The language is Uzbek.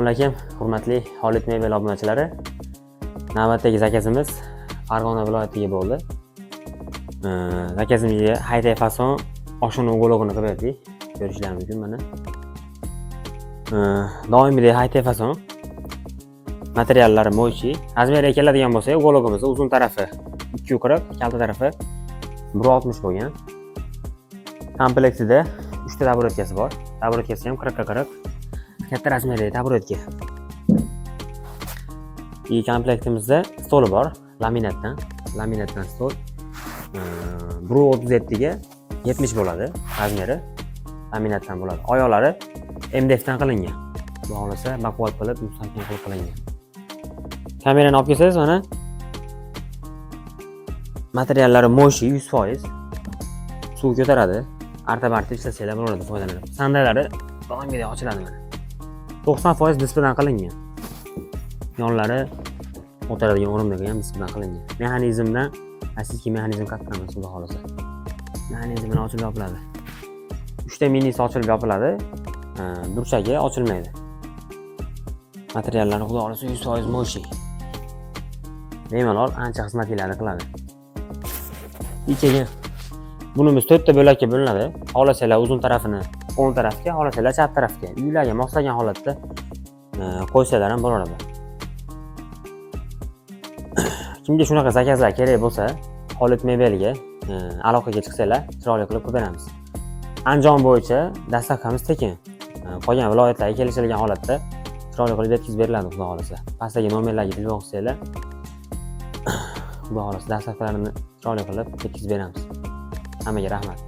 Assalomu alaykum, hurmatli Xolid Mebel obunachilari. Navbatdagi zakazimiz Farg'ona viloyatiga bo'ldi. Zakazimizga hayday fason oshxona uyg'unligini qilyapti. Ko'rishlaringiz mumkin mana. Doimiy hayday fason materiallari mo'chi. Razmeriga keladigan bo'lsa, uyg'unligimiz uzun tarafi 240, kalta tarafi 160 bo'lgan. Komplektida 3 ta taburetkasi bor. Taburetkasi ham 40 ga 40. Katta razmerli taburetka. Komplektimizda stoli bor, laminatdan stol. 1.37 ga 70 bo'ladi razmeri. Laminatdan bo'ladi. Oyoqlari MDF dan qilingan. Xudo xolasa baquvvat qilib, mustahkam qilib qilingan. Kamerani olib kelsangiz mana materiallari mo'shi 100%. Suv ko'taradi. Arta-barta ishlasanglar bo'ladi, foydalanib. Sandallari doimiy ochiladi mana. 90% displaydan qilingan. Yonlari o'tiradigan o'rindiqi ham displaydan qilingan. Mexanizmdan, asosiy mexanizm katta emas, xudo xolasa. Mexanizm bilan ochilib yopiladi. 3 ta minisi ochilib yopiladi. Burchagi ochilmaydi. Materiallari xudo xolasa 100% mo'shi. Bemalol ancha xizmatlarni qiladi. Ichiga bunimiz 4 ta bo'lakka bo'linadi. Xohlasalar uzun tarafini o'ng tarafga, xohlasalar chap tarafga, uylarga moslagan holatda qo'ysalar ham bo'laveradi. Kimga shunaqa zakazlar kerak bo'lsa, Xolid Mebelga aloqaga chiqsanglar, chiroyli qilib beramiz. Andijon bo'yicha dastavkamiz tekin. Qolgan viloyatlarga kelishilgan holatda chiroyli qilib yetkazib beriladi, xudo xolasa. Pastdagi nomerlarga telefon qilsanglar, xudo xolasa dastavkalarini chiroyli qilib yetkazib beramiz. Hammaga rahmat.